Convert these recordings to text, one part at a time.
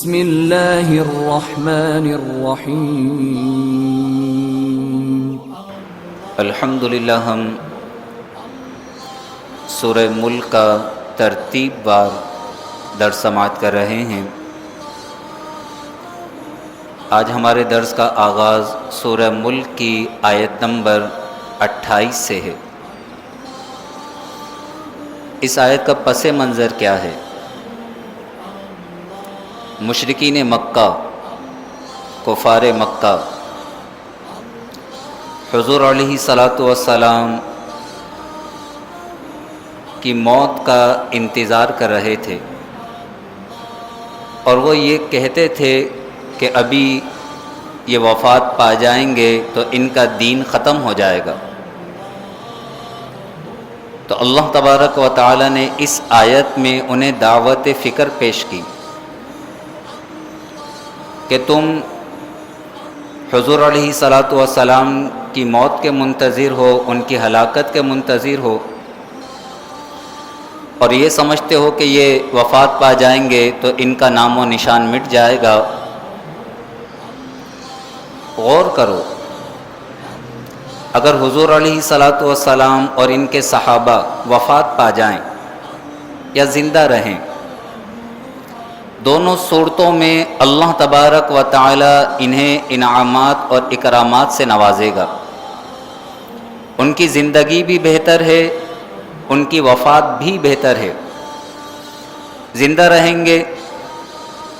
بسم اللہ الرحمن الرحیم۔ الحمدللہ ہم سورہ ملک کا ترتیب وار درس سماعت کر رہے ہیں۔ آج ہمارے درس کا آغاز سورہ ملک کی آیت نمبر 28 سے ہے۔ اس آیت کا پس منظر کیا ہے؟ مشرکین مکہ، کفار مکہ حضور علیہ الصلاۃ والسلام کی موت کا انتظار کر رہے تھے، اور وہ یہ کہتے تھے کہ ابھی یہ وفات پا جائیں گے تو ان کا دین ختم ہو جائے گا۔ تو اللہ تبارک و تعالی نے اس آیت میں انہیں دعوت فکر پیش کی کہ تم حضور علیہ الصلاۃ والسلام کی موت کے منتظر ہو، ان کی ہلاکت کے منتظر ہو، اور یہ سمجھتے ہو کہ یہ وفات پا جائیں گے تو ان کا نام و نشان مٹ جائے گا۔ غور کرو، اگر حضور علیہ الصلاۃ والسلام اور ان کے صحابہ وفات پا جائیں یا زندہ رہیں، دونوں صورتوں میں اللہ تبارک و تعالی انہیں انعامات اور اکرامات سے نوازے گا۔ ان کی زندگی بھی بہتر ہے، ان کی وفات بھی بہتر ہے۔ زندہ رہیں گے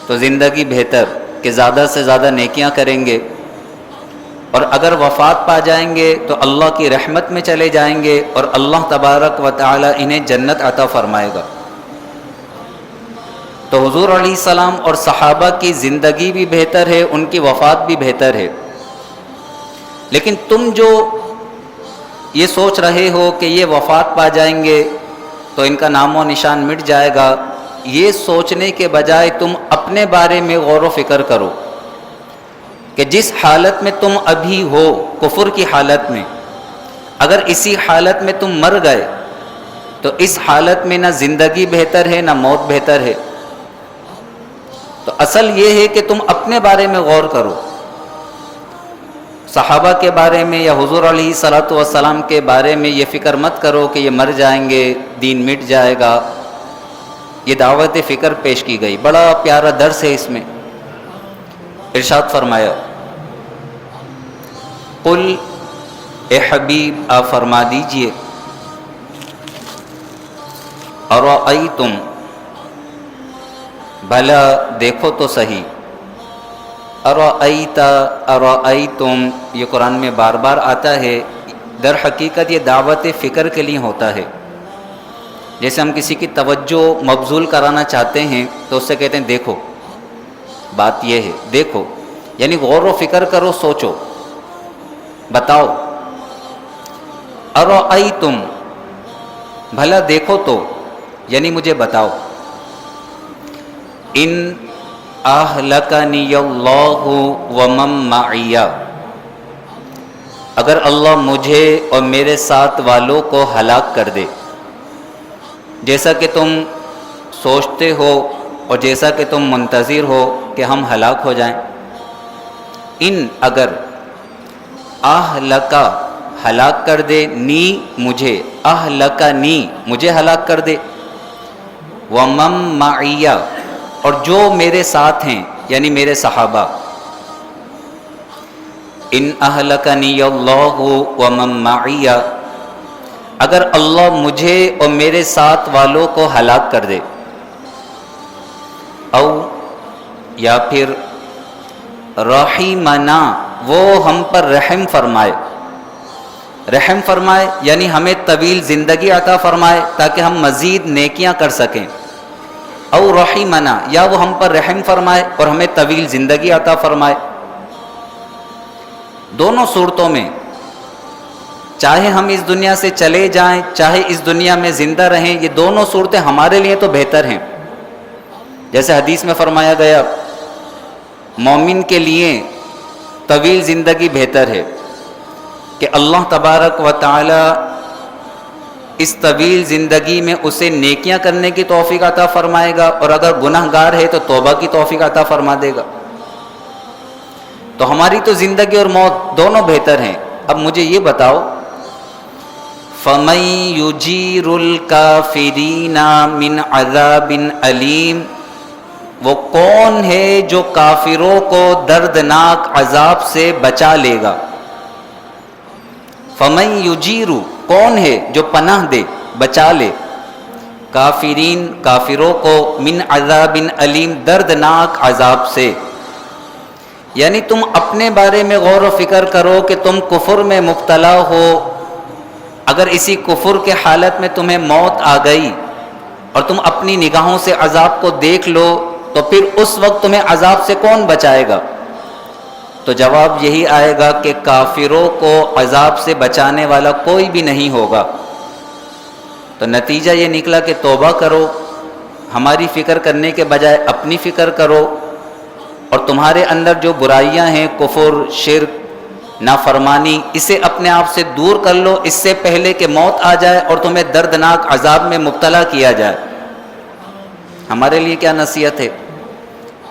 تو زندگی بہتر کہ زیادہ سے زیادہ نیکیاں کریں گے، اور اگر وفات پا جائیں گے تو اللہ کی رحمت میں چلے جائیں گے، اور اللہ تبارک و تعالی انہیں جنت عطا فرمائے گا۔ تو حضور علیہ السلام اور صحابہ کی زندگی بھی بہتر ہے، ان کی وفات بھی بہتر ہے۔ لیکن تم جو یہ سوچ رہے ہو کہ یہ وفات پا جائیں گے تو ان کا نام و نشان مٹ جائے گا، یہ سوچنے کے بجائے تم اپنے بارے میں غور و فکر کرو کہ جس حالت میں تم ابھی ہو، کفر کی حالت میں، اگر اسی حالت میں تم مر گئے تو اس حالت میں نہ زندگی بہتر ہے نہ موت بہتر ہے۔ تو اصل یہ ہے کہ تم اپنے بارے میں غور کرو، صحابہ کے بارے میں یا حضور علیہ الصلاۃ والسلام کے بارے میں یہ فکر مت کرو کہ یہ مر جائیں گے، دین مٹ جائے گا۔ یہ دعوت فکر پیش کی گئی، بڑا پیارا درس ہے اس میں۔ ارشاد فرمایا، قل، اے حبیب آپ فرما دیجئے، ارأیتم، بھلا دیکھو تو صحیح، ارأیت، ارأیتم، یہ قرآن میں بار بار آتا ہے۔ در حقیقت یہ دعوت فکر کے لیے ہوتا ہے۔ جیسے ہم کسی کی توجہ مبذول کرانا چاہتے ہیں تو اس سے کہتے ہیں دیکھو، بات یہ ہے، دیکھو، یعنی غور و فکر کرو، سوچو، بتاؤ۔ ارأیتم، بھلا دیکھو تو، یعنی مجھے بتاؤ، ان اہلکنی اللہ ومن معی، اگر اللہ مجھے اور میرے ساتھ والوں کو ہلاک کر دے، جیسا کہ تم سوچتے ہو اور جیسا کہ تم منتظر ہو کہ ہم ہلاک ہو جائیں۔ ان، اگر، اہلکا، ہلاک کر دے، نی، مجھے، اہلکنی، مجھے ہلاک کر دے، ومن معی، اور جو میرے ساتھ ہیں یعنی میرے صحابہ، ان اہلکنی اللہ ومن معی، اگر اللہ مجھے اور میرے ساتھ والوں کو ہلاک کر دے، او، یا پھر رحمنا، وہ ہم پر رحم فرمائے، رحم فرمائے یعنی ہمیں طویل زندگی عطا فرمائے تاکہ ہم مزید نیکیاں کر سکیں، او رحمنا، یا وہ ہم پر رحم فرمائے اور ہمیں طویل زندگی عطا فرمائے۔ دونوں صورتوں میں، چاہے ہم اس دنیا سے چلے جائیں چاہے اس دنیا میں زندہ رہیں، یہ دونوں صورتیں ہمارے لیے تو بہتر ہیں۔ جیسے حدیث میں فرمایا گیا، مومن کے لیے طویل زندگی بہتر ہے کہ اللہ تبارک و تعالی اس طویل زندگی میں اسے نیکیاں کرنے کی توفیق عطا فرمائے گا، اور اگر گناہ گار ہے تو توبہ کی توفیق عطا فرما دے گا۔ تو ہماری تو زندگی اور موت دونوں بہتر ہیں۔ اب مجھے یہ بتاؤ، فَمَن يُجِيرُ الْكَافِرِينَ مِنْ عَذَابٍ أَلِيمٍ، وہ کون ہے جو کافروں کو دردناک عذاب سے بچا لے گا؟ فَمَن يُجِيرُ، کون ہے جو پناہ دے، بچا لے، کافرین، کافروں کو، من عذاب علیم، دردناک عذاب سے۔ یعنی تم اپنے بارے میں غور و فکر کرو کہ تم کفر میں مبتلا ہو، اگر اسی کفر کے حالت میں تمہیں موت آ گئی اور تم اپنی نگاہوں سے عذاب کو دیکھ لو، تو پھر اس وقت تمہیں عذاب سے کون بچائے گا؟ تو جواب یہی آئے گا کہ کافروں کو عذاب سے بچانے والا کوئی بھی نہیں ہوگا۔ تو نتیجہ یہ نکلا کہ توبہ کرو، ہماری فکر کرنے کے بجائے اپنی فکر کرو، اور تمہارے اندر جو برائیاں ہیں، کفر، شرک، نافرمانی، اسے اپنے آپ سے دور کر لو، اس سے پہلے کہ موت آ جائے اور تمہیں دردناک عذاب میں مبتلا کیا جائے۔ ہمارے لیے کیا نصیحت ہے؟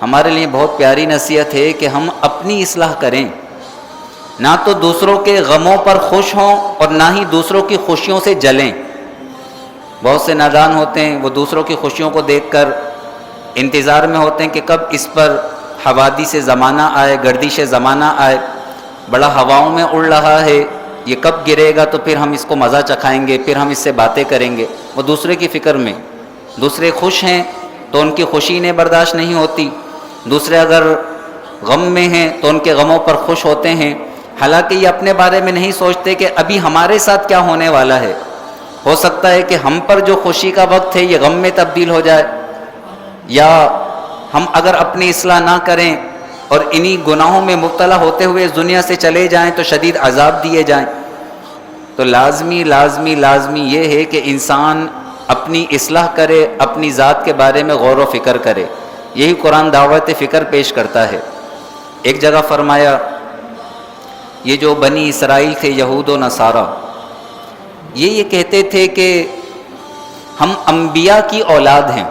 ہمارے لیے بہت پیاری نصیحت ہے کہ ہم اپنی اصلاح کریں، نہ تو دوسروں کے غموں پر خوش ہوں اور نہ ہی دوسروں کی خوشیوں سے جلیں۔ بہت سے نادان ہوتے ہیں، وہ دوسروں کی خوشیوں کو دیکھ کر انتظار میں ہوتے ہیں کہ کب اس پر حوادث زمانہ آئے، گردش زمانہ آئے، بڑا ہواؤں میں اڑ رہا ہے، یہ کب گرے گا تو پھر ہم اس کو مزہ چکھائیں گے، پھر ہم اس سے باتیں کریں گے۔ وہ دوسرے کی فکر میں، دوسرے خوش ہیں تو ان کی خوشی انہیں برداشت نہیں ہوتی، دوسرے اگر غم میں ہیں تو ان کے غموں پر خوش ہوتے ہیں، حالانکہ یہ اپنے بارے میں نہیں سوچتے کہ ابھی ہمارے ساتھ کیا ہونے والا ہے۔ ہو سکتا ہے کہ ہم پر جو خوشی کا وقت ہے یہ غم میں تبدیل ہو جائے، یا ہم اگر اپنی اصلاح نہ کریں اور انہی گناہوں میں مبتلا ہوتے ہوئے اس دنیا سے چلے جائیں تو شدید عذاب دیے جائیں۔ تو لازمی لازمی لازمی یہ ہے کہ انسان اپنی اصلاح کرے، اپنی ذات کے بارے میں غور و فکر کرے۔ یہی قرآن دعوت فکر پیش کرتا ہے۔ ایک جگہ فرمایا، یہ جو بنی اسرائیل تھے، یہود و نصارہ، یہ کہتے تھے کہ ہم انبیاء کی اولاد ہیں،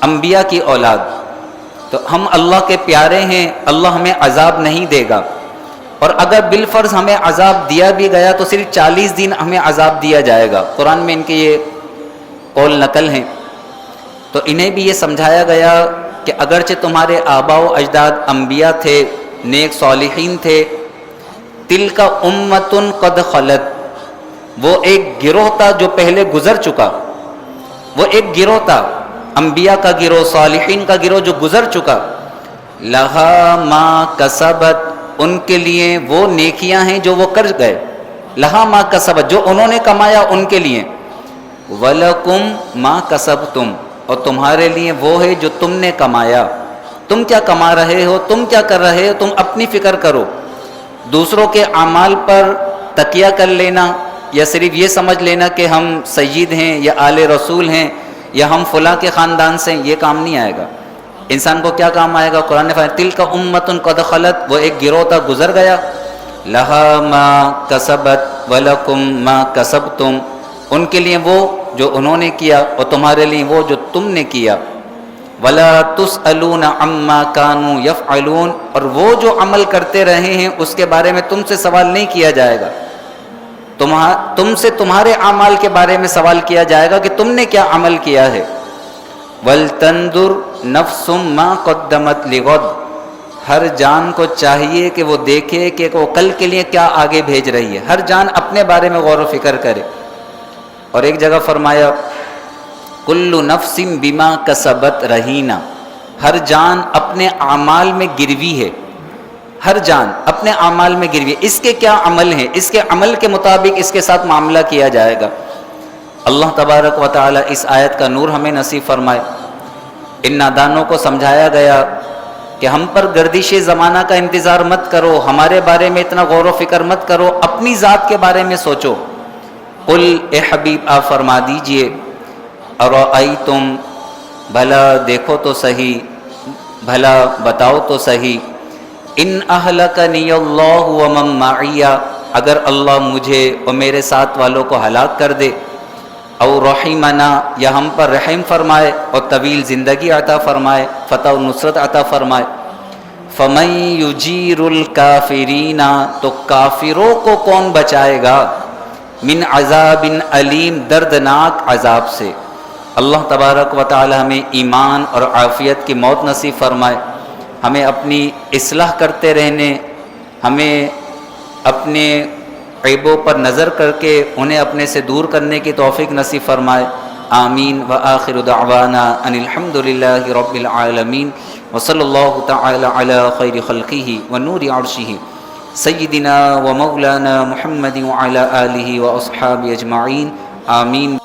انبیاء کی اولاد، تو ہم اللہ کے پیارے ہیں، اللہ ہمیں عذاب نہیں دے گا، اور اگر بالفرض ہمیں عذاب دیا بھی گیا تو صرف 40 دن ہمیں عذاب دیا جائے گا۔ قرآن میں ان کے یہ قول نقل ہیں۔ تو انہیں بھی یہ سمجھایا گیا کہ اگرچہ تمہارے آباء و اجداد انبیاء تھے، نیک صالحین تھے، تلک امۃ قد خلت، وہ ایک گروہ تھا جو پہلے گزر چکا، وہ ایک گروہ تھا، انبیاء کا گروہ، صالحین کا گروہ جو گزر چکا، لہا ما کسبت، ان کے لیے وہ نیکیاں ہیں جو وہ کر گئے، لہا ما کسبت، جو انہوں نے کمایا ان کے لیے، وَلَكُمْ مَا کسبتم، اور تمہارے لیے وہ ہے جو تم نے کمایا۔ تم کیا کما رہے ہو، تم کیا کر رہے ہو، تم اپنی فکر کرو۔ دوسروں کے اعمال پر تکیہ کر لینا یا صرف یہ سمجھ لینا کہ ہم سید ہیں یا آل رسول ہیں یا ہم فلاں کے خاندان سے ہیں، یہ کام نہیں آئے گا۔ انسان کو کیا کام آئے گا؟ قرآن نے فرمایا تلک امۃ قد خلت، وہ ایک گروہ تھا گزر گیا، لہا ما کسبت ولکم ما کسبتم، ان کے لیے وہ جو انہوں نے کیا اور تمہارے لیے وہ جو تم نے کیا، ولا تسألون عما كانوا يفعلون، اور وہ جو عمل کرتے رہے ہیں اس کے بارے میں تم سے سوال نہیں کیا جائے گا، تم سے تمہارے اعمال کے بارے میں سوال کیا جائے گا کہ تم نے کیا عمل کیا ہے۔ وَلْتَنْظُرْ نَفْسٌ مَا قَدَّمَتْ لِغَدٍ، ہر جان کو چاہیے کہ وہ دیکھے کہ وہ کل کے لیے کیا آگے بھیج رہی ہے، ہر جان اپنے بارے میں غور و فکر کرے۔ اور ایک جگہ فرمایا کُلُّ نَفْسٍ بِمَا كَسَبَتْ رَهِينَ، ہر جان اپنے اعمال میں گروی ہے، ہر جان اپنے اعمال میں گروی ہے، اس کے کیا عمل ہیں، اس کے عمل کے مطابق اس کے ساتھ معاملہ کیا جائے گا۔ اللہ تبارک و تعالی اس آیت کا نور ہمیں نصیب فرمائے۔ ان نادانوں کو سمجھایا گیا کہ ہم پر گردش زمانہ کا انتظار مت کرو، ہمارے بارے میں اتنا غور و فکر مت کرو، اپنی ذات کے بارے میں سوچو۔ قل، اے حبیب آپ فرما دیجئے، ارأیتم، بھلا دیکھو تو صحیح، بھلا بتاؤ تو صحیح، ان اہلکنی اللہ ومن معی، اگر اللہ مجھے اور میرے ساتھ والوں کو ہلاک کر دے، اور رحمنا یا ہم پر رحم فرمائے اور طویل زندگی عطا فرمائے، فتح و نصرت عطا فرمائے۔ فمن یجیر الکافرین، تو کافروں کو کون بچائے گا، من عذاب علیم، دردناک عذاب سے۔ اللہ تبارک و تعالی ہمیں ایمان اور عافیت کی موت نصیب فرمائے، ہمیں اپنی اصلاح کرتے رہنے، ہمیں اپنے عیبوں پر نظر کر کے انہیں اپنے سے دور کرنے کی توفیق نصیب فرمائے۔ آمین وآخر دعوانا ان الحمد للہ رب العالمین، وصلی اللہ تعالی علی خیر خلقہ ونور عرشہ سیدنا و مولانا محمد وعلی آلہ واصحابہ اجمعین، آمین۔